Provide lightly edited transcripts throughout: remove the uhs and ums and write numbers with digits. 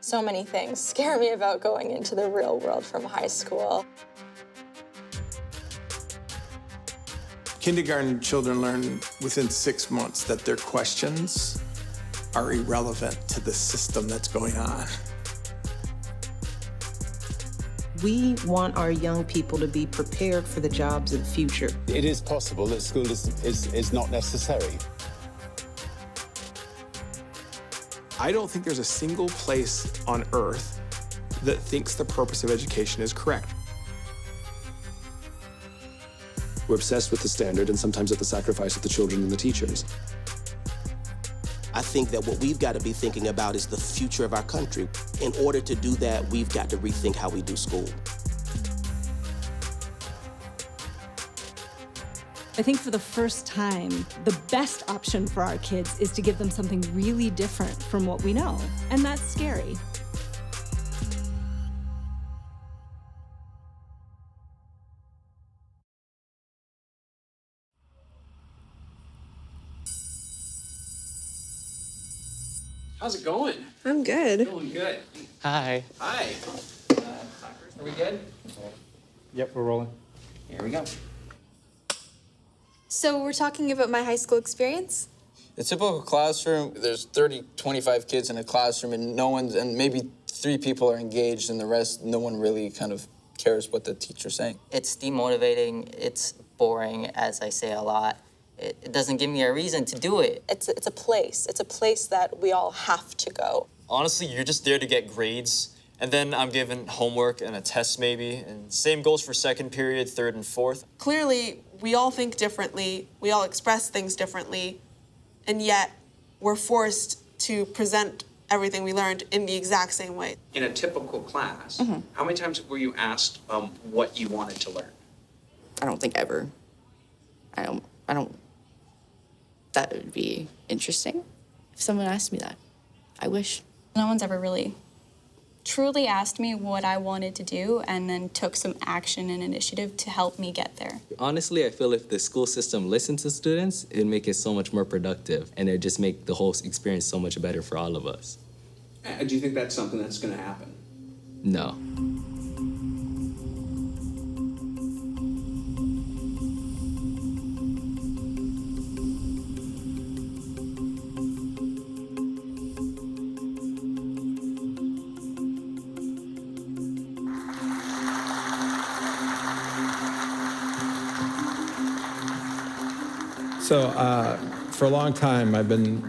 So many things scare me about going into the real world from high school. Kindergarten children learn within 6 months that their questions are irrelevant to the system that's going on. We want our young people to be prepared for the jobs of the future. It is possible that school is not necessary. I don't think there's a single place on earth that thinks the purpose of education is correct. We're obsessed with the standard and sometimes at the sacrifice of the children and the teachers. I think that what we've got to be thinking about is the future of our country. In order to do that, we've got to rethink how we do school. I think for the first time, the best option for our kids is to give them something really different from what we know. And that's scary. How's it going? I'm good. Doing good. Hi. Hi. Are we good? Yep, we're rolling. Here we go. So we're talking about my high school experience? The typical classroom, there's 30, 25 kids in a classroom and maybe 3 people are engaged and the rest, no one really kind of cares what the teacher's saying. It's demotivating, it's boring, as I say a lot. It doesn't give me a reason to do it. It's a place. It's a place that we all have to go. Honestly, you're just there to get grades, and then I'm given homework and a test maybe, and same goes for second period, third and fourth. Clearly, we all think differently, we all express things differently, and yet we're forced to present everything we learned in the exact same way. In a typical class, how many times were you asked what you wanted to learn? I don't think ever. I don't. That would be interesting if someone asked me that. I wish. No one's ever really truly asked me what I wanted to do and then took some action and initiative to help me get there. Honestly, I feel if the school system listened to students, it'd make it so much more productive and it'd just make the whole experience so much better for all of us. Do you think that's something that's going to happen? No. So for a long time, I've been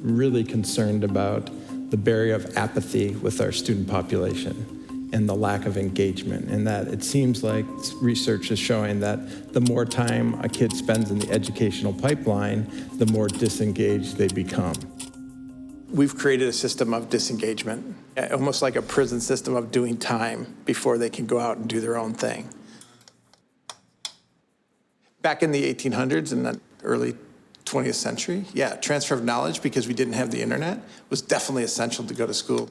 really concerned about the barrier of apathy with our student population and the lack of engagement, and that it seems like research is showing that the more time a kid spends in the educational pipeline, the more disengaged they become. We've created a system of disengagement, almost like a prison system of doing time before they can go out and do their own thing. Back in the 1800s and the early 20th century, transfer of knowledge, because we didn't have the internet, was definitely essential to go to school.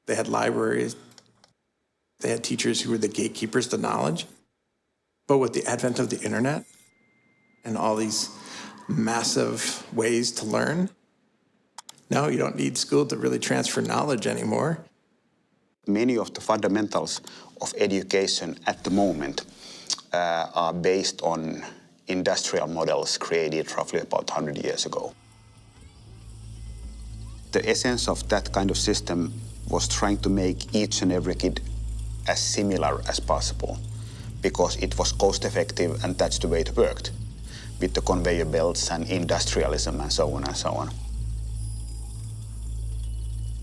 They had libraries. They had teachers who were the gatekeepers to knowledge. But with the advent of the internet and all these massive ways to learn, no, you don't need school to really transfer knowledge anymore. Many of the fundamentals of education at the moment are based on industrial models created roughly about 100 years ago. The essence of that kind of system was trying to make each and every kid as similar as possible because it was cost-effective and that's the way it worked with the conveyor belts and industrialism and so on and so on.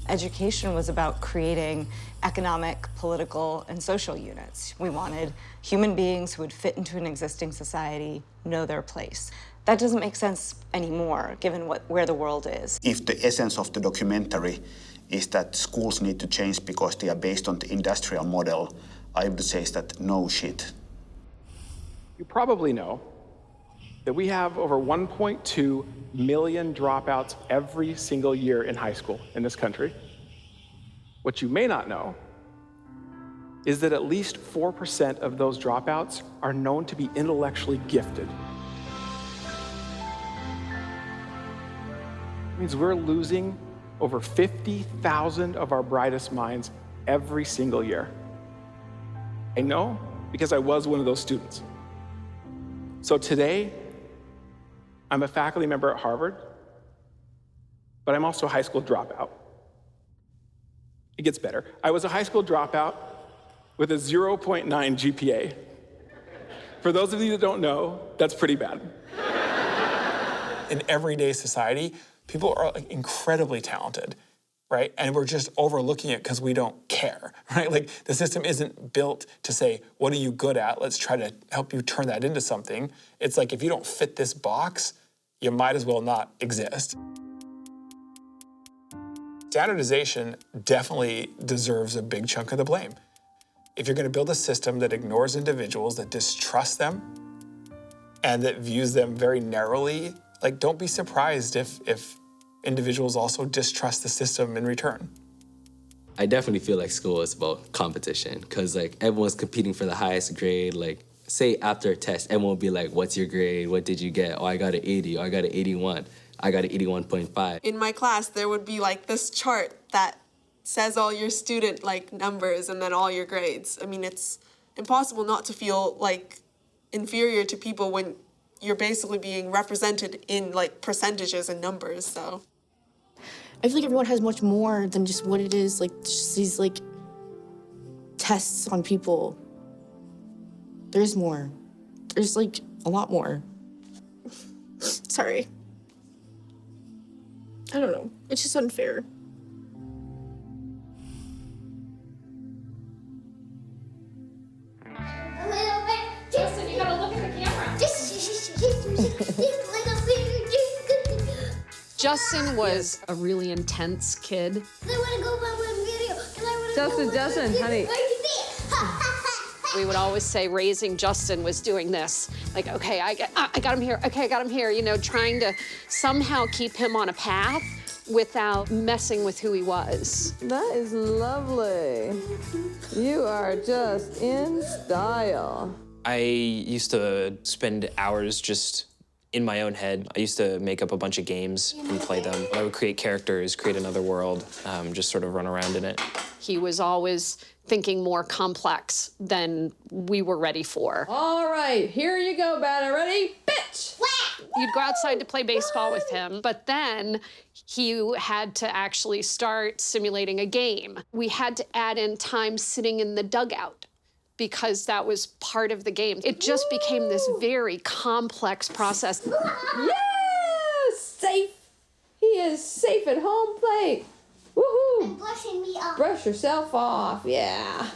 Education was about creating economic, political, and social units. We wanted human beings who would fit into an existing society, know their place. That doesn't make sense anymore, given where the world is. If the essence of the documentary is that schools need to change because they are based on the industrial model, I would say that no shit. You probably know that we have over 1.2 million dropouts every single year in high school in this country. What you may not know is that at least 4% of those dropouts are known to be intellectually gifted. It means we're losing over 50,000 of our brightest minds every single year. I know because I was one of those students. So today, I'm a faculty member at Harvard, but I'm also a high school dropout. It gets better. I was a high school dropout with a 0.9 GPA. For those of you that don't know, that's pretty bad. In everyday society, people are like incredibly talented, right? And we're just overlooking it because we don't care, right? Like the system isn't built to say, what are you good at? Let's try to help you turn that into something. It's like, if you don't fit this box, you might as well not exist. Standardization definitely deserves a big chunk of the blame. If you're going to build a system that ignores individuals, that distrusts them, and that views them very narrowly, like, don't be surprised if individuals also distrust the system in return. I definitely feel like school is about competition, because like everyone's competing for the highest grade. Like, say after a test, everyone will be like, what's your grade? What did you get? Oh, I got an 80. Oh, I got an 81. I got an 81.5. In my class, there would be like this chart that says all your student like numbers and then all your grades. I mean, it's impossible not to feel like inferior to people when you're basically being represented in like percentages and numbers, so. I feel like everyone has much more than just what it is, like just these like tests on people. There's more. There's like a lot more. Sorry. I don't know. It's just unfair. Justin, you gotta look at the camera. Justin was a really intense kid. Justin, honey. We would always say raising Justin was doing this. Like, okay, I got him here. Okay, I got him here. You know, trying to somehow keep him on a path without messing with who he was. That is lovely. You are just in style. I used to spend hours just in my own head. I used to make up a bunch of games and play them. I would create characters, create another world, just sort of run around in it. He was always thinking more complex than we were ready for. All right, here you go, batter. Ready? Bitch! You'd go outside to play baseball with him, but then he had to actually start simulating a game. We had to add in time sitting in the dugout because that was part of the game. It just became this very complex process. Yes! Safe. He is safe at home plate. Woohoo! And brushing me off. Brush yourself off, yeah.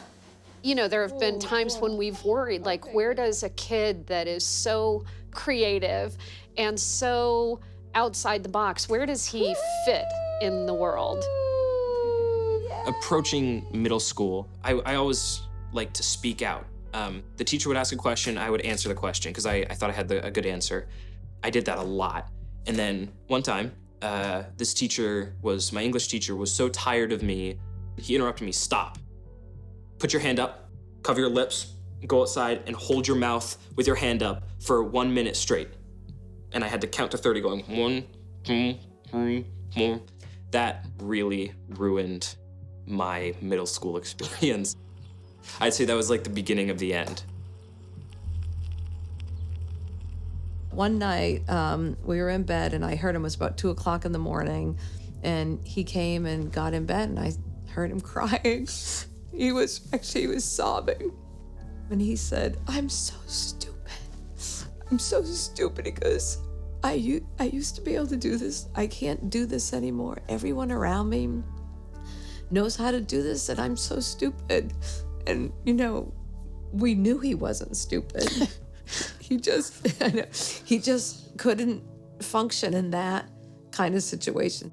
You know, there have been times when we've worried, like, where does a kid that is so creative and so outside the box, where does he fit in the world? Approaching middle school, I always like to speak out. The teacher would ask a question, I would answer the question because I thought I had a good answer. I did that a lot. And then one time, this teacher my English teacher was so tired of me, he interrupted me, stop. Put your hand up, cover your lips, go outside and hold your mouth with your hand up for 1 minute straight. And I had to count to 30 going 1, 2, 3, 4. That really ruined my middle school experience. I'd say that was like the beginning of the end. One night, we were in bed and I heard him, it was about 2 o'clock in the morning, and he came and got in bed and I heard him crying. He was sobbing. And he said, I'm so stupid. I'm so stupid because I used to be able to do this. I can't do this anymore. Everyone around me knows how to do this and I'm so stupid. And, you know, we knew he wasn't stupid. He just couldn't function in that kind of situation.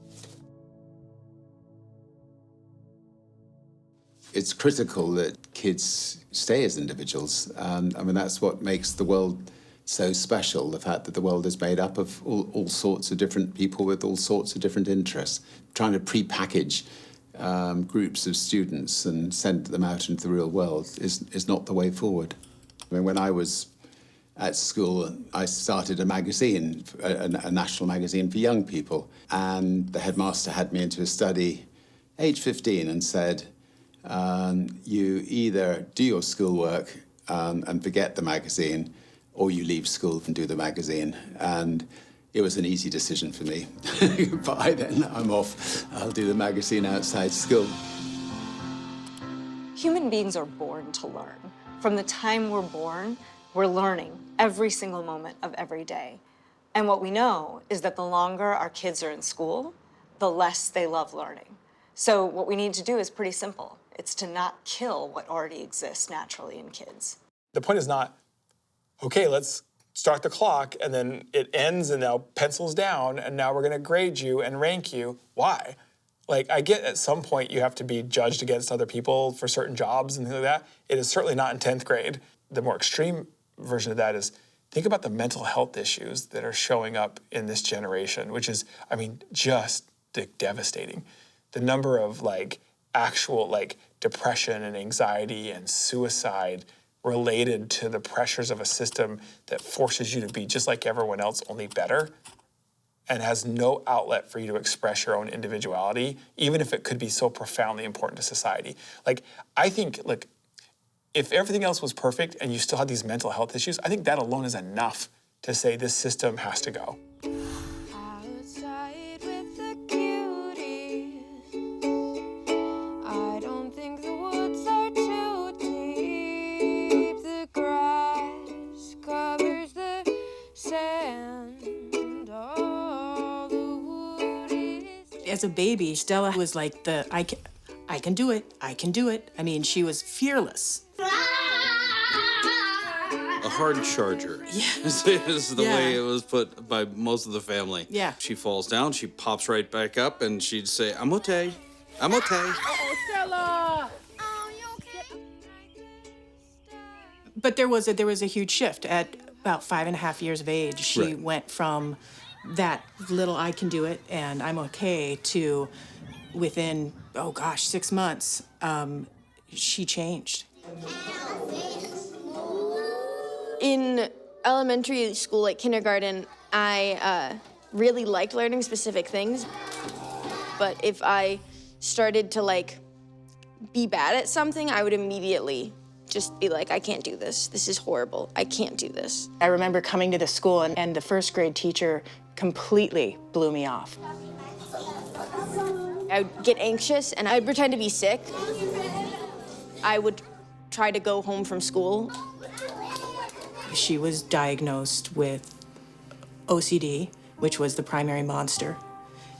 It's critical that kids stay as individuals. I mean, that's what makes the world so special, the fact that the world is made up of all sorts of different people with all sorts of different interests. Trying to pre-package groups of students and send them out into the real world is not the way forward. I mean, when I was at school, I started a magazine, a national magazine for young people. And the headmaster had me into a study, age 15, and said, you either do your schoolwork and forget the magazine, or you leave school and do the magazine. And it was an easy decision for me. By then, I'm off. I'll do the magazine outside school. Human beings are born to learn. From the time we're born, we're learning every single moment of every day. And what we know is that the longer our kids are in school, the less they love learning. So what we need to do is pretty simple. It's to not kill what already exists naturally in kids. The point is not, okay, let's start the clock, and then it ends, and now pencils down, and now we're gonna grade you and rank you. Why? Like, I get at some point you have to be judged against other people for certain jobs and things like that. It is certainly not in 10th grade. The more extreme version of that is, think about the mental health issues that are showing up in this generation, which is, I mean, just devastating. The number of actual depression and anxiety and suicide related to the pressures of a system that forces you to be just like everyone else, only better, and has no outlet for you to express your own individuality, even if it could be so profoundly important to society. I think, if everything else was perfect and you still had these mental health issues, I think that alone is enough to say this system has to go. As a baby, Stella was like I can do it, I can do it. I mean, she was fearless. A hard charger. Yeah. is the way it was put by most of the family. Yeah. She falls down, she pops right back up, and she'd say, I'm okay, I'm okay. Oh, Stella! But there was a huge shift. At about 5.5 years of age, she went from that little I can do it and I'm okay to within, 6 months, she changed. In elementary school, like kindergarten, I really liked learning specific things. But if I started to be bad at something, I would immediately just be like, I can't do this. This is horrible. I can't do this. I remember coming to the school and the first grade teacher completely blew me off. I would get anxious and I'd pretend to be sick. I would try to go home from school. She was diagnosed with OCD, which was the primary monster,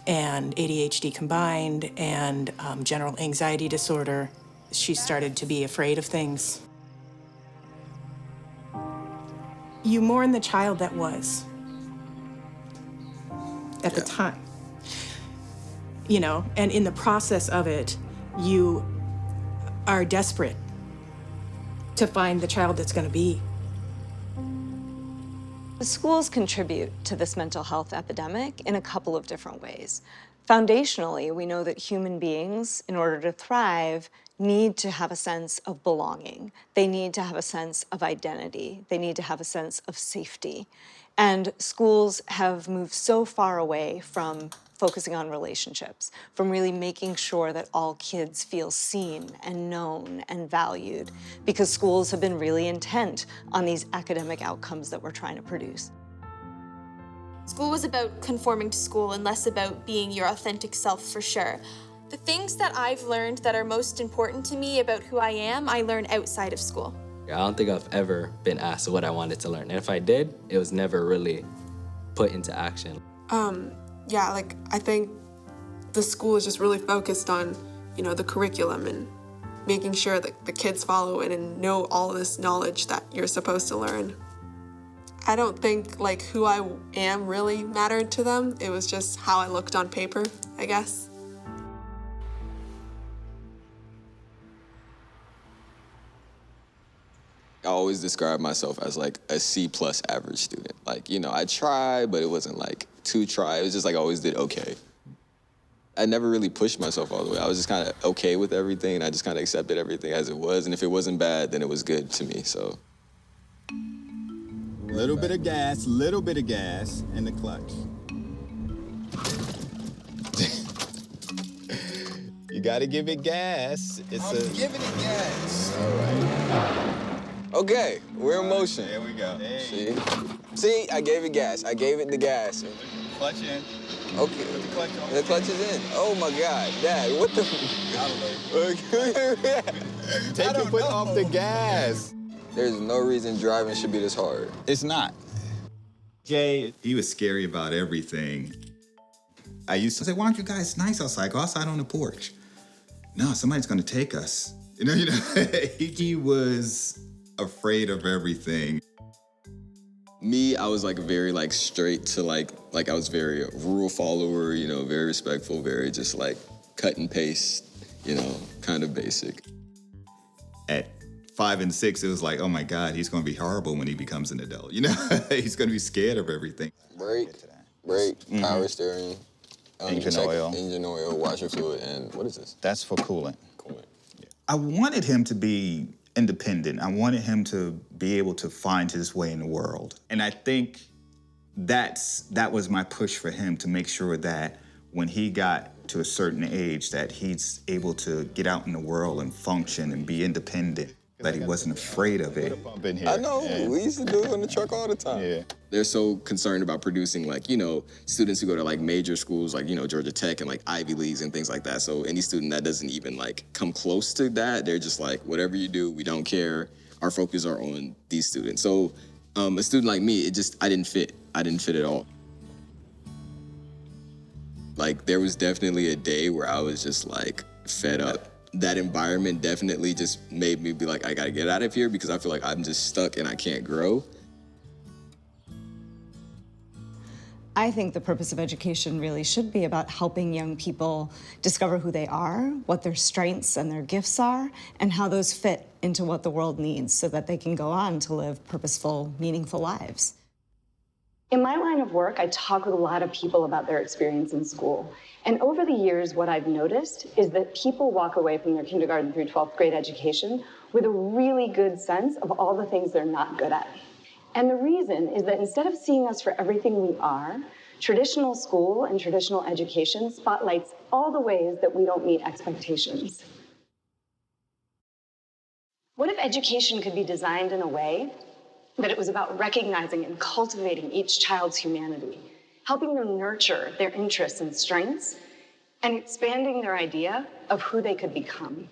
and ADHD combined, and general anxiety disorder. She started to be afraid of things. You mourn the child that was at the time, and in the process of it, you are desperate to find the child that's going to be. The schools contribute to this mental health epidemic in a couple of different ways. Foundationally, we know that human beings, in order to thrive, need to have a sense of belonging. They need to have a sense of identity. They need to have a sense of safety. And schools have moved so far away from focusing on relationships, from really making sure that all kids feel seen and known and valued, because schools have been really intent on these academic outcomes that we're trying to produce. School was about conforming to school and less about being your authentic self, for sure. The things that I've learned that are most important to me about who I am, I learn outside of school. I don't think I've ever been asked what I wanted to learn. And if I did, it was never really put into action. I think the school is just really focused on, the curriculum and making sure that the kids follow it and know all this knowledge that you're supposed to learn. I don't think who I am really mattered to them. It was just how I looked on paper, I guess. I always describe myself as a C+ average student. I tried, but it wasn't to try. It was just I always did okay. I never really pushed myself all the way. I was just kind of okay with everything, and I just kind of accepted everything as it was. And if it wasn't bad, then it was good to me, so. Little bit of gas, in the clutch. You gotta give it gas. I'm giving it gas. All right. Okay, we're in motion. There we go. See? See, I gave it gas. I gave it the gas. Clutch in. Okay. Put the clutch on. The clutch is in. Oh my God, Dad, what the? Take your foot off the gas. There's no reason driving should be this hard. It's not. Jay, he was scary about everything. I used to say, why aren't you guys nice outside? Go outside on the porch. No, somebody's gonna take us. You know, he was afraid of everything. Me, I was like very like straight to like I was very rule follower, you know, very respectful, very just like cut and paste, you know, kind of basic. At 5 and 6, it was like, oh my God, he's gonna be horrible when he becomes an adult. You know, he's gonna be scared of everything. Brake, power steering, engine oil, washer fluid, and what is this? That's for coolant. Coolant. Yeah. I wanted him to be independent. I wanted him to be able to find his way in the world. And I think that was my push for him, to make sure that when he got to a certain age that he's able to get out in the world and function and be independent, that he wasn't afraid of it. I know, we used to do it on the truck all the time. Yeah. They're so concerned about producing like, you know, students who go to like major schools like, you know, Georgia Tech and like Ivy Leagues and things like that. So any student that doesn't even like come close to that, they're just like, whatever you do, we don't care. Our focus are on these students. So a student like me, I didn't fit. I didn't fit at all. Like there was definitely a day where I was just like fed up. That environment definitely just made me be like, I gotta get out of here because I feel like I'm just stuck and I can't grow. I think the purpose of education really should be about helping young people discover who they are, what their strengths and their gifts are, and how those fit into what the world needs so that they can go on to live purposeful, meaningful lives. In my line of work, I talk with a lot of people about their experience in school. And over the years, what I've noticed is that people walk away from their kindergarten through 12th grade education with a really good sense of all the things they're not good at. And the reason is that instead of seeing us for everything we are, traditional school and traditional education spotlights all the ways that we don't meet expectations. What if education could be designed in a way that it was about recognizing and cultivating each child's humanity, helping them nurture their interests and strengths, and expanding their idea of who they could become?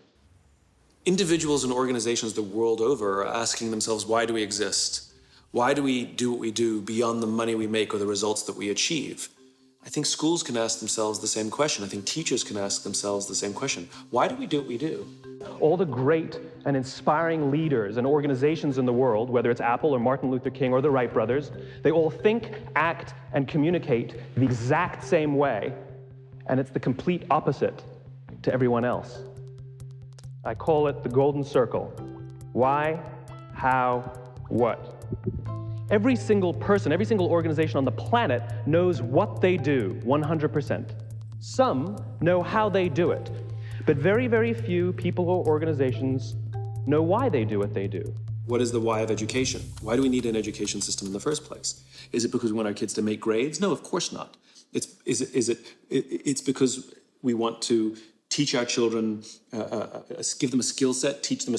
Individuals and organizations the world over are asking themselves, why do we exist? Why do we do what we do beyond the money we make or the results that we achieve? I think schools can ask themselves the same question. I think teachers can ask themselves the same question. Why do we do what we do? All the great and inspiring leaders and organizations in the world, whether it's Apple or Martin Luther King or the Wright brothers, they all think, act, and communicate the exact same way, and it's the complete opposite to everyone else. I call it the golden circle. Why, how, what? Every single person, every single organization on the planet knows what they do 100%. Some know how they do it, but very, very few people or organizations know why they do what they do. What is the why of education? Why do we need an education system in the first place? Is it because we want our kids to make grades? No, of course not. It's because we want to teach our children, give them a skill set, teach them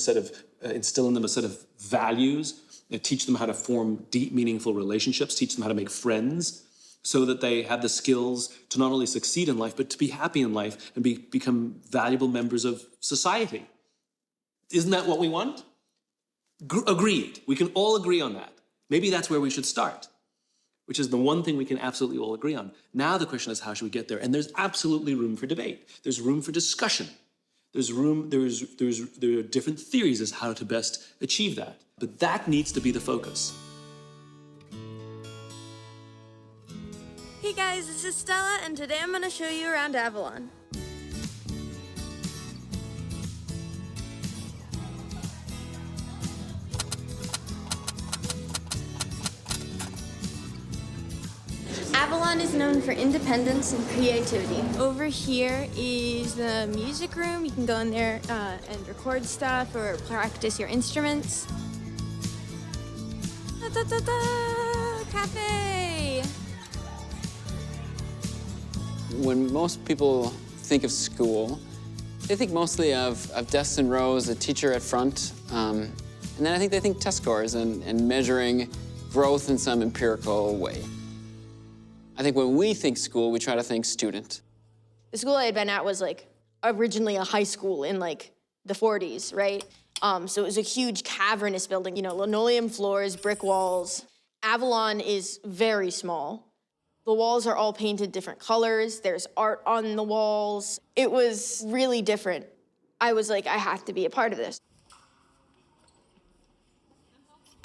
instill in them a set of values, teach them how to form deep, meaningful relationships, teach them how to make friends, so that they have the skills to not only succeed in life, but to be happy in life and become valuable members of society. Isn't that what we want? Agreed. We can all agree on that. Maybe that's where we should start, which is the one thing we can absolutely all agree on. Now the question is, how should we get there? And there's absolutely room for debate. There's room for discussion. There are different theories as how to best achieve that. But that needs to be the focus. Hey guys, this is Stella, and today I'm going to show you around Avalon. Avalon is known for independence and creativity. Over here is the music room. You can go in there and record stuff or practice your instruments. Cafe! When most people think of school, they think mostly of desks and rows, a teacher at front, and then I think they think test scores and measuring growth in some empirical way. I think when we think school, we try to think student. The school I had been at was like originally a high school in like the 40s, right? So it was a huge cavernous building, you know, linoleum floors, brick walls. Avalon is very small. The walls are all painted different colors. There's art on the walls. It was really different. I was like, I have to be a part of this.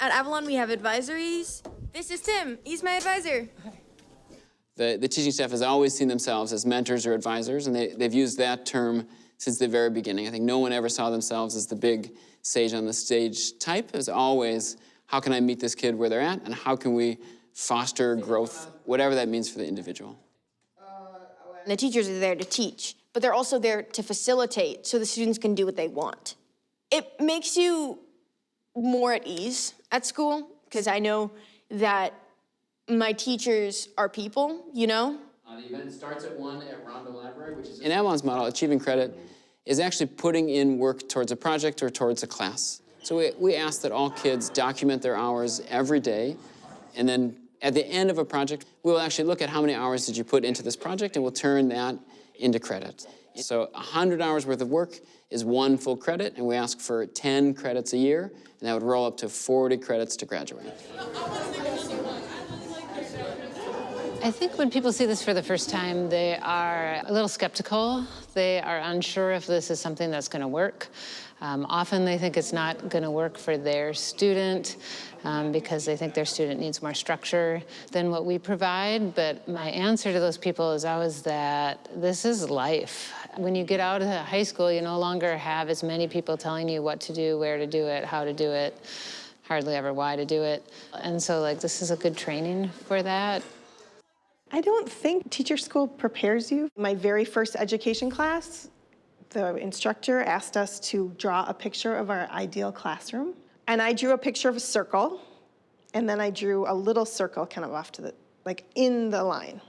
At Avalon, we have advisories. This is Tim. He's my advisor. The teaching staff has always seen themselves as mentors or advisors, and they've used that term since the very beginning. I think no one ever saw themselves as the big sage on the stage type. It was always, how can I meet this kid where they're at, and how can we foster growth, whatever that means for the individual. And the teachers are there to teach, but they're also there to facilitate so the students can do what they want. It makes you more at ease at school, because I know that my teachers are people, you know? The event starts at 1 at Rondo Library, which is... In Avalon's model, achieving credit is actually putting in work towards a project or towards a class. So we ask that all kids document their hours every day, and then at the end of a project, we will actually look at how many hours did you put into this project, and we'll turn that into credit. So 100 hours worth of work is 1 full credit, and we ask for 10 credits a year, and that would roll up to 40 credits to graduate. I think when people see this for the first time, they are a little skeptical. They are unsure if this is something that's going to work. Often they think it's not going to work for their student because they think their student needs more structure than what we provide. But my answer to those people is always that this is life. When you get out of high school, you no longer have as many people telling you what to do, where to do it, how to do it, hardly ever why to do it. And so, like, this is a good training for that. I don't think teacher school prepares you. My very first education class, the instructor asked us to draw a picture of our ideal classroom. And I drew a picture of a circle, and then I drew a little circle kind of off to the, like in the line.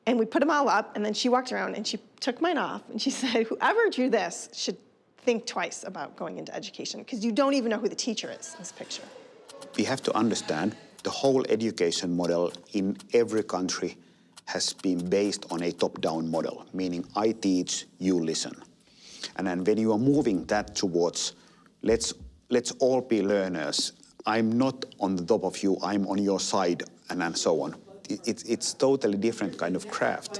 And we put them all up, and then she walked around and she took mine off, and she said, whoever drew this should think twice about going into education, because you don't even know who the teacher is in this picture. We have to understand the whole education model in every country has been based on a top-down model, meaning I teach, you listen. And then when you are moving that towards, let's all be learners, I'm not on the top of you, I'm on your side, and so on. It's totally different kind of craft.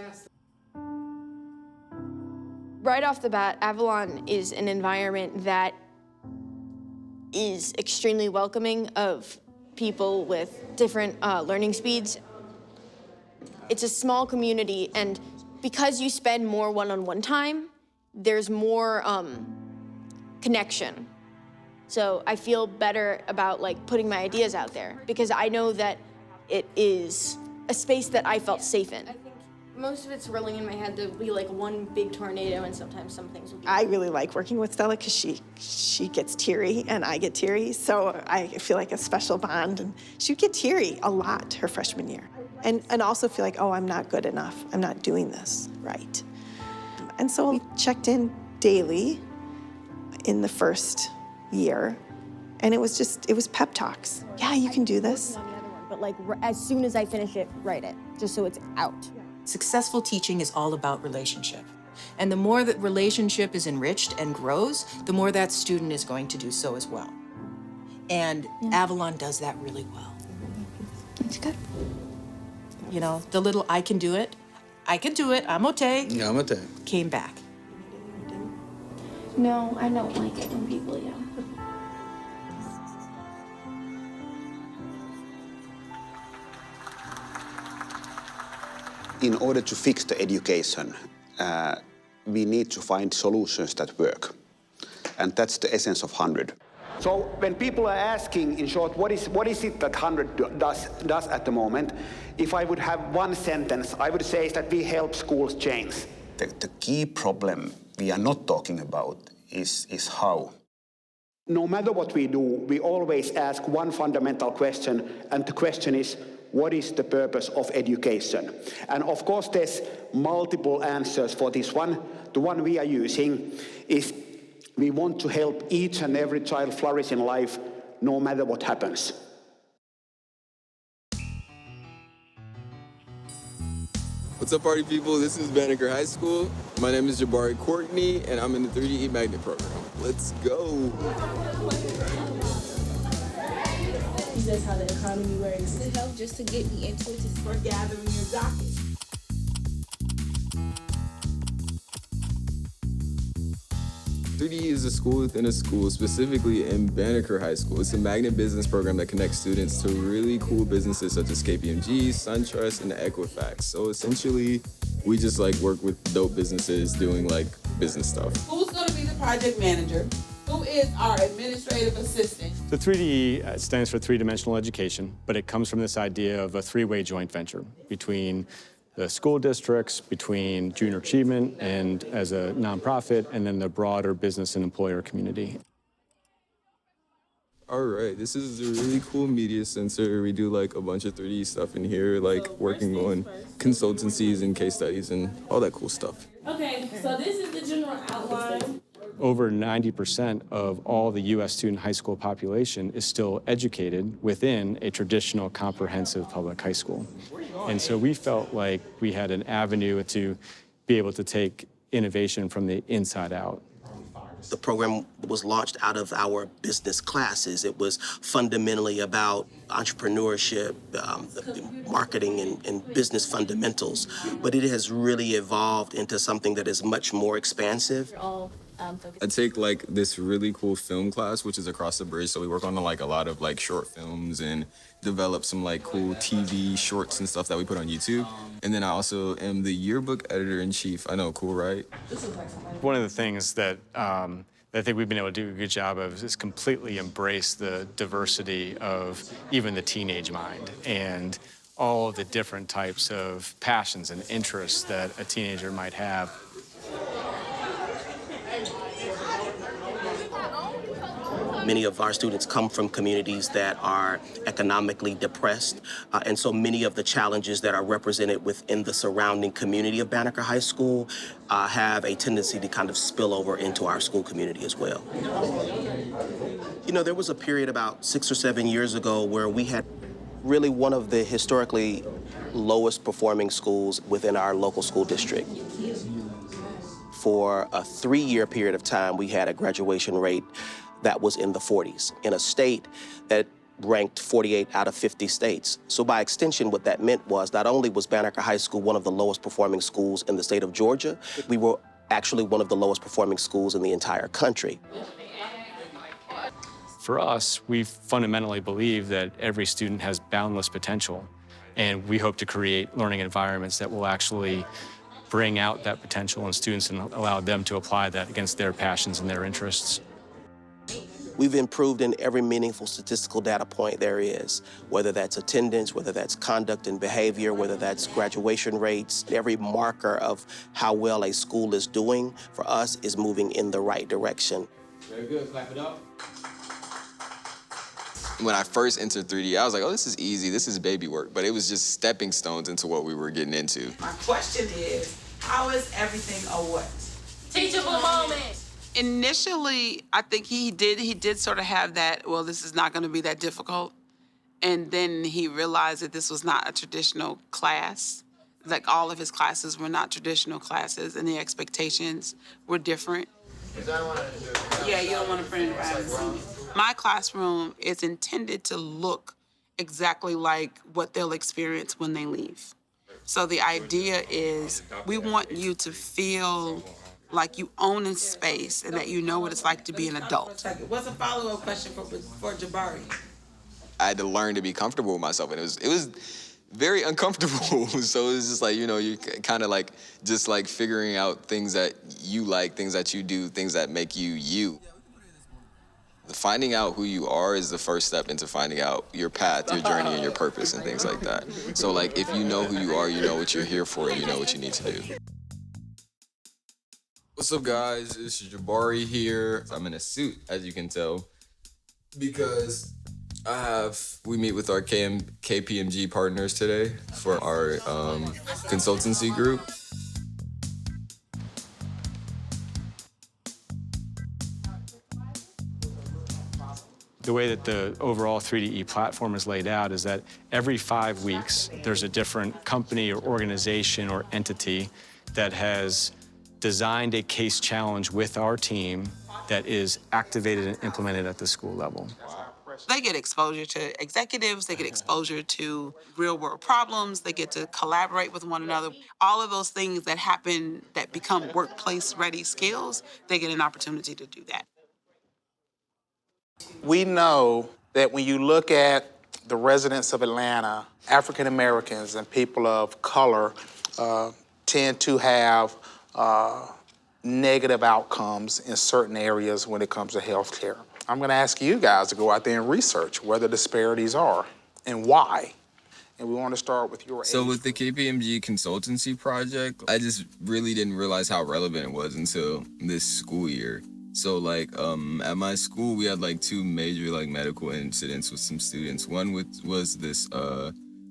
Right off the bat, Avalon is an environment that is extremely welcoming of people with different learning speeds. It's a small community, and because you spend more one-on-one time, there's more connection. So I feel better about like putting my ideas out there because I know that it is a space that I felt safe in. Most of it's rolling in my head. There'll be like one big tornado, and sometimes some things will be... I really like working with Stella because she gets teary and I get teary, so I feel like a special bond. And she would get teary a lot her freshman year, and also feel like, oh, I'm not good enough. I'm not doing this right. And so we checked in daily in the first year, and it was pep talks. Yeah, you can do this. But like as soon as I finish it, write it, just so it's out. Successful teaching is all about relationship. And the more that relationship is enriched and grows, the more that student is going to do so as well. And Avalon does that really well. That's good. You know, the little I can do it, I'm okay. Yeah, I'm okay. Came back. No, I don't like it when people yell. In order to fix the education, we need to find solutions that work. And that's the essence of 100. So when people are asking, in short, what is it that 100 does at the moment, if I would have one sentence, I would say is that we help schools change. The key problem we are not talking about is how. No matter what we do, we always ask one fundamental question, and the question is, what is the purpose of education? And of course, there's multiple answers for this one. The one we are using is we want to help each and every child flourish in life, no matter what happens. What's up, party people? This is Banneker High School. My name is Jabari Courtney, and I'm in the 3D Magnet program. Let's go. That's how the economy works. To help just to get me into it, to start gathering your docket. is a school within a school, specifically in Banneker High School. It's a magnet business program that connects students to really cool businesses such as KPMG, SunTrust, and Equifax. So essentially, we just like work with dope businesses doing like business stuff. Who's gonna be the project manager? Who is our administrative assistant? The 3D stands for three-dimensional education, but it comes from this idea of a three-way joint venture between the school districts, between Junior Achievement and as a nonprofit, and then the broader business and employer community. All right, this is a really cool media center. We do like a bunch of 3D stuff in here, like working on consultancies and case studies and all that cool stuff. Okay, so this is the general outline. Over 90% of all the U.S. student high school population is still educated within a traditional comprehensive public high school. And so we felt like we had an avenue to be able to take innovation from the inside out. The program was launched out of our business classes. It was fundamentally about entrepreneurship, marketing, and business fundamentals. But it has really evolved into something that is much more expansive. I take like this really cool film class, which is across the bridge. So we work on like a lot of like short films and develop some like cool TV shorts and stuff that we put on YouTube. And then I also am the yearbook editor-in-chief. I know, cool, right? One of the things that I think we've been able to do a good job of is completely embrace the diversity of even the teenage mind and all of the different types of passions and interests that a teenager might have. Many of our students come from communities that are economically depressed, and so many of the challenges that are represented within the surrounding community of Banneker High School have a tendency to kind of spill over into our school community as well. You know, there was a period about 6 or 7 years ago where we had really one of the historically lowest performing schools within our local school district. For a 3-year period of time, we had a graduation rate that was in the 40s, in a state that ranked 48 out of 50 states. So by extension, what that meant was not only was Banneker High School one of the lowest performing schools in the state of Georgia, we were actually one of the lowest performing schools in the entire country. For us, we fundamentally believe that every student has boundless potential, and we hope to create learning environments that will actually bring out that potential in students and allow them to apply that against their passions and their interests. We've improved in every meaningful statistical data point there is, whether that's attendance, whether that's conduct and behavior, whether that's graduation rates. Every marker of how well a school is doing for us is moving in the right direction. Very good, clap it up. When I first entered 3D, I was like, oh, this is easy, this is baby work. But it was just stepping stones into what we were getting into. My question is, how is everything a what? Teachable moment. Initially, I think he did sort of have that, well, this is not going to be that difficult. And then he realized that this was not a traditional class. Like, all of his classes were not traditional classes, and the expectations were different. Yeah, you don't want to print it around. My classroom is intended to look exactly like what they'll experience when they leave. So the idea is we want you to feel like you own a space and that you know what it's like to be an adult. What's a follow-up question for Jabari? I had to learn to be comfortable with myself, and it was very uncomfortable. So it was just like, you know, you kind of like just like figuring out things that you like, things that you do, things that make you you. Finding out who you are is the first step into finding out your path, your journey, and your purpose and things like that. So like if you know who you are, you know what you're here for, and you know what you need to do. What's up, guys? It's Jabari here. I'm in a suit, as you can tell. Because we meet with our KPMG partners today for our consultancy group. The way that the overall 3DE platform is laid out is that every 5 weeks, there's a different company or organization or entity that has designed a case challenge with our team that is activated and implemented at the school level. They get exposure to executives, they get exposure to real-world problems, they get to collaborate with one another. All of those things that happen that become workplace-ready skills, they get an opportunity to do that. We know that when you look at the residents of Atlanta, African Americans and people of color tend to have negative outcomes in certain areas when it comes to healthcare. I'm going to ask you guys to go out there and research where the disparities are and why. And we want to start with your So with the KPMG consultancy project, I just really didn't realize how relevant it was until this school year. So like at my school, we had like 2 major like medical incidents with some students. One was this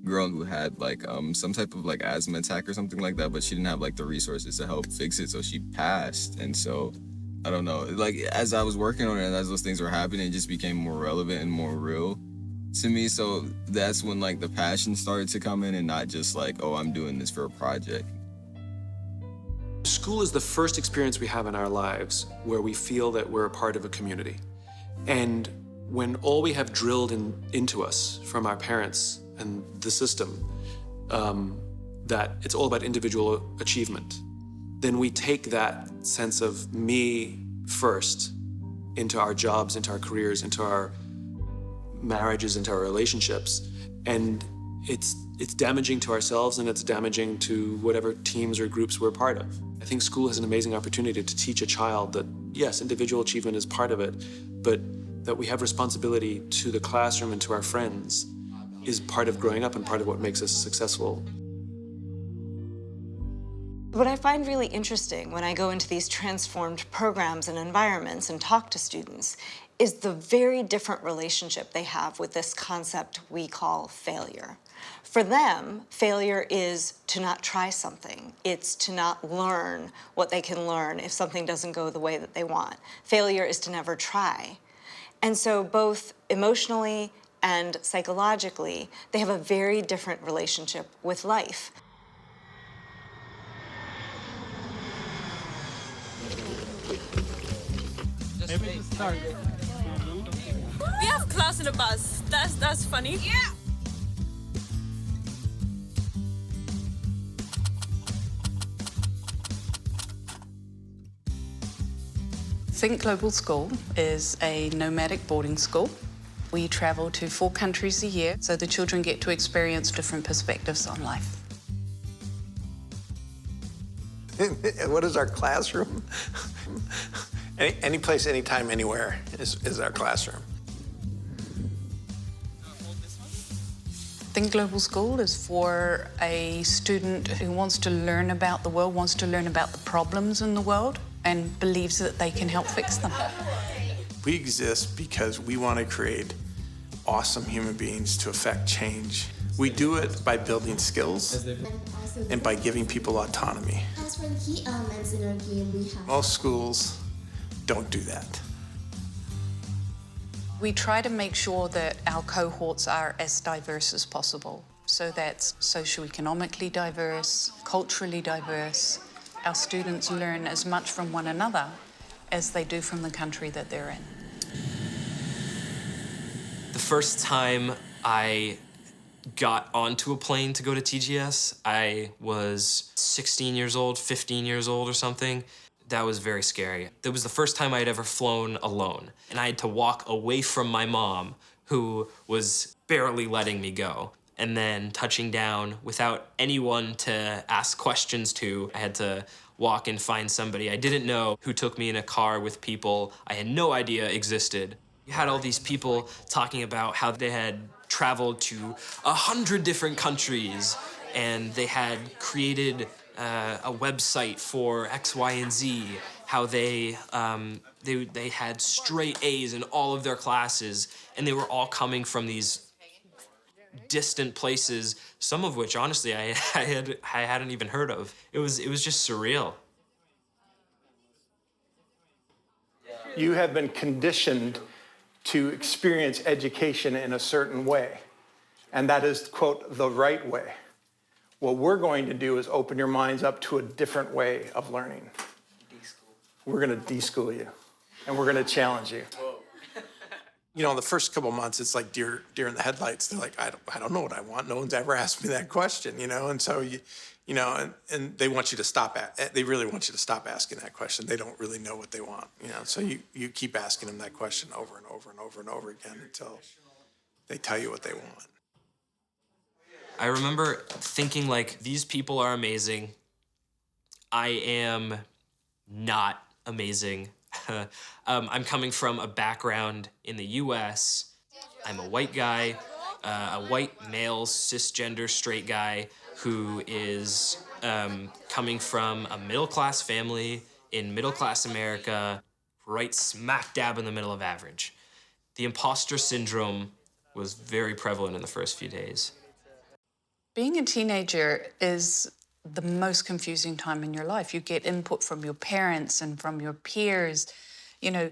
girl who had like some type of like asthma attack or something like that, but she didn't have like the resources to help fix it, so she passed. And so I don't know, like as I was working on it and as those things were happening, it just became more relevant and more real to me. So that's when like the passion started to come in and not just like, oh, I'm doing this for a project. School is the first experience we have in our lives where we feel that we're a part of a community. And when all we have drilled into us from our parents and the system, that it's all about individual achievement, then we take that sense of me first into our jobs, into our careers, into our marriages, into our relationships. And it's damaging to ourselves and it's damaging to whatever teams or groups we're part of. I think school has an amazing opportunity to teach a child that, yes, individual achievement is part of it, but that we have responsibility to the classroom and to our friends is part of growing up and part of what makes us successful. What I find really interesting when I go into these transformed programs and environments and talk to students is the very different relationship they have with this concept we call failure. For them, failure is to not try something. It's to not learn what they can learn if something doesn't go the way that they want. Failure is to never try. And so both emotionally and psychologically, they have a very different relationship with life. We have class in the bus. That's funny. Yeah. Think Global School is a nomadic boarding school. We travel to 4 countries a year, so the children get to experience different perspectives on life. What is our classroom? Any place, anytime, anywhere is our classroom. Think Global School is for a student who wants to learn about the world, wants to learn about the problems in the world, and believes that they can help fix them. We exist because we want to create awesome human beings to affect change. We do it by building skills and by giving people autonomy. As for the key elements in our game, we have Most schools don't do that. We try to make sure that our cohorts are as diverse as possible. So that's socioeconomically diverse, culturally diverse. Our students learn as much from one another as they do from the country that they're in. The first time I got onto a plane to go to TGS, I was 16 years old, 15 years old or something. That was very scary. That was the first time I had ever flown alone. And I had to walk away from my mom, who was barely letting me go. And then touching down without anyone to ask questions to, I had to walk and find somebody I didn't know who took me in a car with people I had no idea existed. You had all these people talking about how they had traveled to 100 different countries and they had created a website for X, Y, and Z, how they had straight A's in all of their classes, and they were all coming from these distant places, some of which, honestly, I hadn't even heard of. It was just surreal. You have been conditioned to experience education in a certain way, and that is, quote, the right way. What we're going to do is open your minds up to a different way of learning. We're going to de-school you, and we're going to challenge you. You know, the first couple months, it's like deer in the headlights. They're like, I don't know what I want. No one's ever asked me that question, you know? And so, you know, and they want you to stop they really want you to stop asking that question. They don't really know what they want, you know? So you keep asking them that question over and over and over and over again until they tell you what they want. I remember thinking, like, these people are amazing. I am not amazing. I'm coming from a background in the US. I'm a white guy, a white male, cisgender, straight guy who is coming from a middle-class family in middle-class America, right smack dab in the middle of average. The imposter syndrome was very prevalent in the first few days. Being a teenager is the most confusing time in your life. You get input from your parents and from your peers, you know,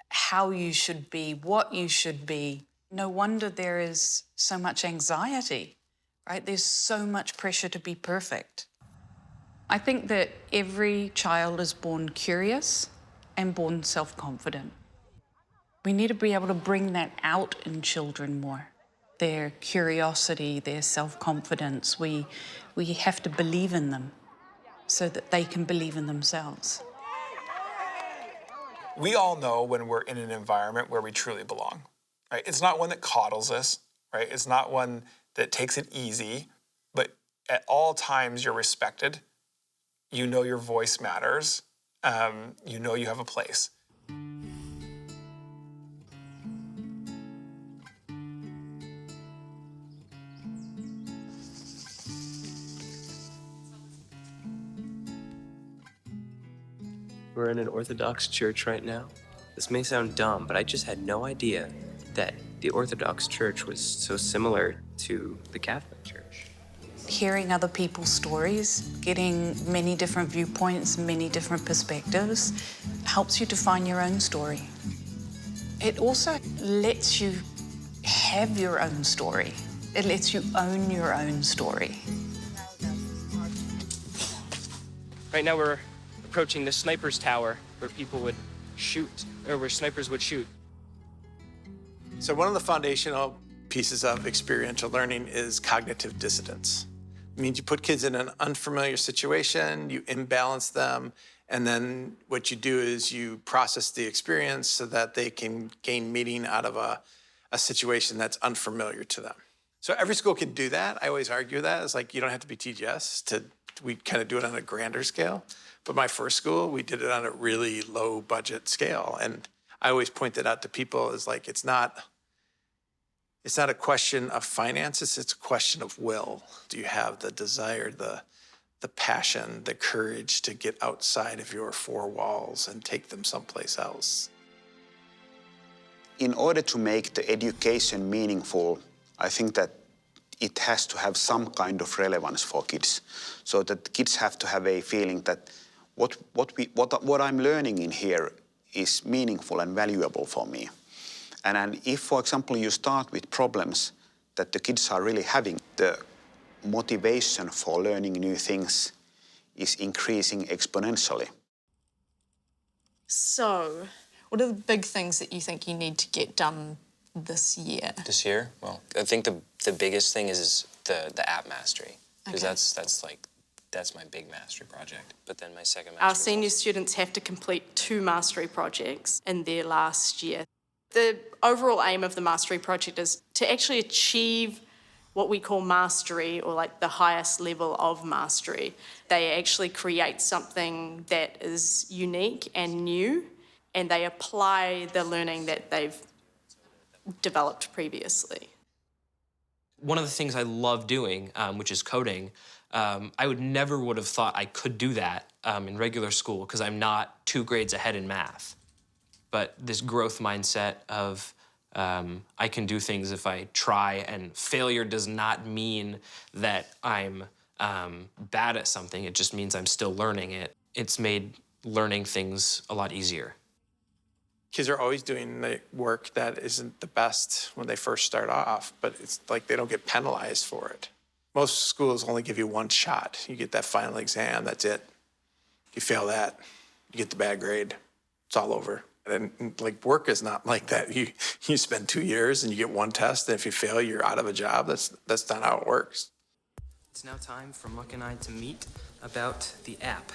how you should be, what you should be. No wonder there is so much anxiety, right? There's so much pressure to be perfect. I think that every child is born curious and born self-confident. We need to be able to bring that out in children more. Their curiosity, their self-confidence. We have to believe in them so that they can believe in themselves. We all know when we're in an environment where we truly belong, right? It's not one that coddles us, right? It's not one that takes it easy, but at all times you're respected. You know your voice matters. You know you have a place. We're in an Orthodox church right now. This may sound dumb, but I just had no idea that the Orthodox Church was so similar to the Catholic Church. Hearing other people's stories, getting many different viewpoints, many different perspectives, helps you define your own story. It also lets you have your own story. It lets you own your own story. Right now we're approaching the sniper's tower where people would shoot, or where snipers would shoot. So one of the foundational pieces of experiential learning is cognitive dissonance. It means you put kids in an unfamiliar situation, you imbalance them, and then what you do is you process the experience so that they can gain meaning out of a situation that's unfamiliar to them. So every school can do that. I always argue that. It's like you don't have to be TGS we kind of do it on a grander scale. But my first school, we did it on a really low budget scale. And I always point that out to people is like, it's not a question of finances, it's a question of will. Do you have the desire, the passion, the courage to get outside of your four walls and take them someplace else? In order to make the education meaningful, I think that it has to have some kind of relevance for kids. So that kids have to have a feeling that what I'm learning in here is meaningful and valuable for me. And if, for example, you start with problems that the kids are really having, the motivation for learning new things is increasing exponentially. So, what are the big things that you think you need to get done this year? This year? Well, I think the biggest thing is the app mastery, because that's my big mastery project. But then my second mastery. Our senior students have to complete 2 mastery projects in their last year. The overall aim of the mastery project is to actually achieve what we call mastery, or like the highest level of mastery. They actually create something that is unique and new, and they apply the learning that they've developed previously. One of the things I love doing, which is coding, I never would have thought I could do that in regular school because I'm not 2 grades ahead in math. But this growth mindset of I can do things if I try, and failure does not mean that I'm bad at something. It just means I'm still learning it. It's made learning things a lot easier. Kids are always doing the work that isn't the best when they first start off, but it's like they don't get penalized for it. Most schools only give you 1 shot. You get that final exam, that's it. You fail that, you get the bad grade. It's all over. And like work is not like that. You spend 2 years and you get 1 test, and if you fail, you're out of a job. That's not how it works. It's now time for Muck and I to meet about the app.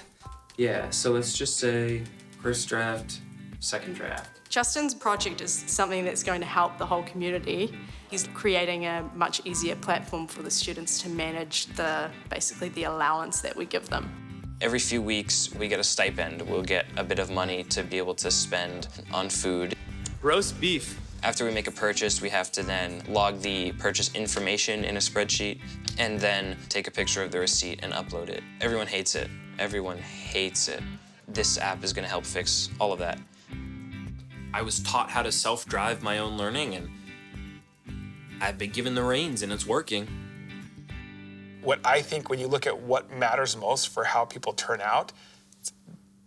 Yeah, so let's just say first draft, second draft. Justin's project is something that's going to help the whole community. He's creating a much easier platform for the students to manage basically the allowance that we give them. Every few weeks, we get a stipend. We'll get a bit of money to be able to spend on food. Roast beef. After we make a purchase, we have to then log the purchase information in a spreadsheet and then take a picture of the receipt and upload it. Everyone hates it. Everyone hates it. This app is going to help fix all of that. I was taught how to self-drive my own learning, and I've been given the reins, and it's working. What I think when you look at what matters most for how people turn out,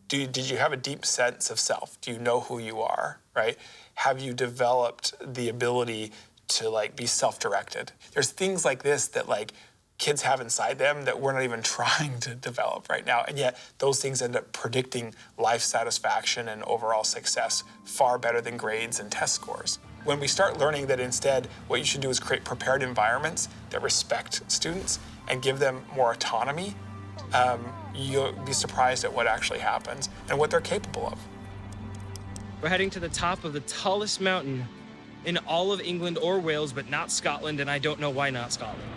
did you have a deep sense of self? Do you know who you are, right? Have you developed the ability to like be self-directed? There's things like this that like kids have inside them that we're not even trying to develop right now, and yet those things end up predicting life satisfaction and overall success far better than grades and test scores. When we start learning that instead what you should do is create prepared environments that respect students and give them more autonomy, you'll be surprised at what actually happens and what they're capable of. We're heading to the top of the tallest mountain in all of England or Wales, but not Scotland, and I don't know why not Scotland.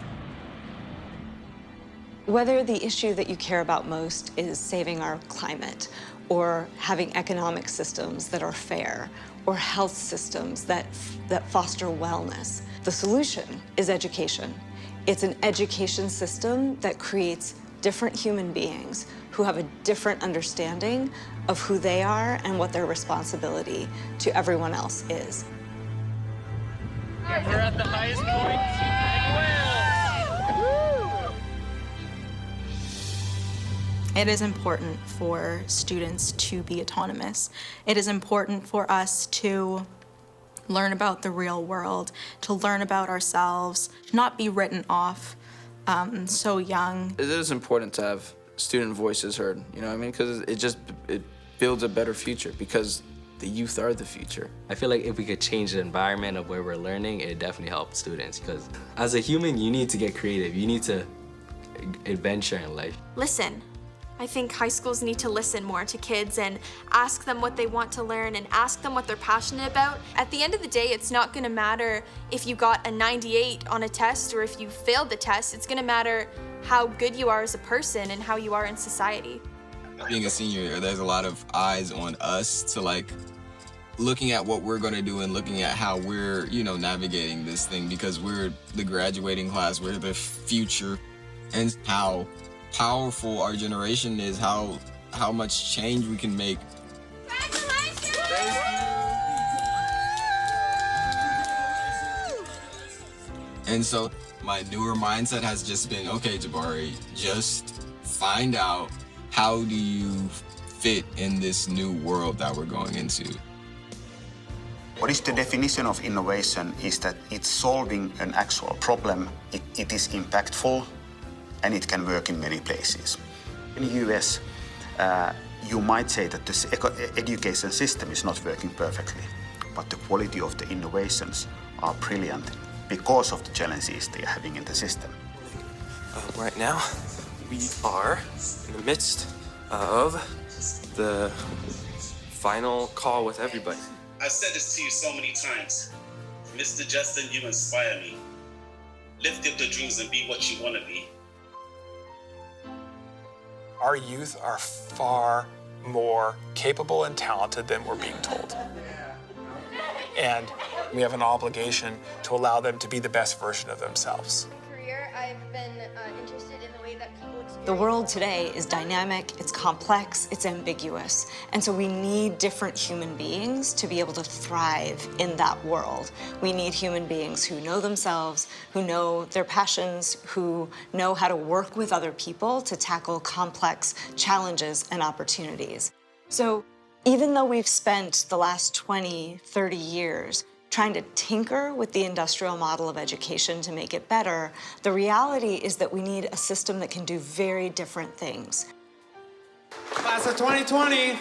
Whether the issue that you care about most is saving our climate, or having economic systems that are fair, or health systems that foster wellness, the solution is education. It's an education system that creates different human beings who have a different understanding of who they are and what their responsibility to everyone else is. We're at the highest point in Wales. It is important for students to be autonomous. It is important for us to learn about the real world, to learn about ourselves, not be written off so young. It is important to have student voices heard, you know what I mean? Because it builds a better future, because the youth are the future. I feel like if we could change the environment of where we're learning, it definitely helps students, because as a human, you need to get creative. You need to adventure in life. Listen. I think high schools need to listen more to kids and ask them what they want to learn and ask them what they're passionate about. At the end of the day, it's not gonna matter if you got a 98 on a test or if you failed the test. It's gonna matter how good you are as a person and how you are in society. Being a senior, there's a lot of eyes on us to like looking at what we're gonna do and looking at how we're, navigating this thing, because we're the graduating class, we're the future, and how powerful our generation is, how much change we can make. And so my newer mindset has just been, okay, Jabari, just find out how do you fit in this new world that we're going into. What is the definition of innovation is that it's solving an actual problem, it is impactful, and it can work in many places. In the US, you might say that the education system is not working perfectly, but the quality of the innovations are brilliant because of the challenges they are having in the system. Right now, we are in the midst of the final call with everybody. I've said this to you so many times. Mr. Justin, you inspire me. Lift up the dreams and be what you want to be. Our youth are far more capable and talented than we're being told. And we have an obligation to allow them to be the best version of themselves. career, I've been interested in the way that people experience The world today is dynamic, it's complex, it's ambiguous. And so we need different human beings to be able to thrive in that world. We need human beings who know themselves, who know their passions, who know how to work with other people to tackle complex challenges and opportunities. So even though we've spent the last 20, 30 years trying to tinker with the industrial model of education to make it better, the reality is that we need a system that can do very different things. Class of 2020.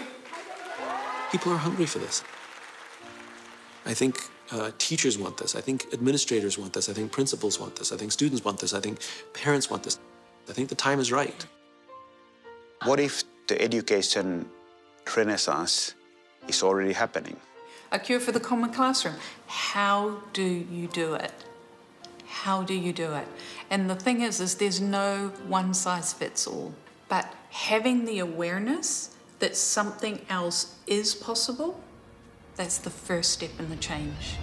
People are hungry for this. I think teachers want this. I think administrators want this. I think principals want this. I think students want this. I think parents want this. I think the time is right. What if the education renaissance is already happening? A cure for the common classroom. How do you do it? How do you do it? And the thing is there's no one size fits all. But having the awareness that something else is possible, that's the first step in the change.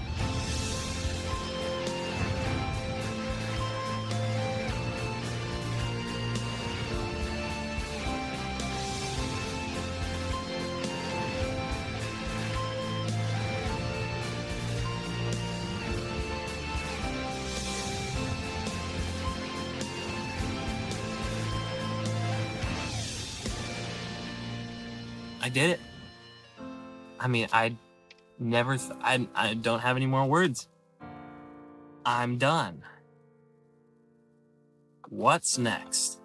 I did it. I mean, I don't have any more words. I'm done. What's next?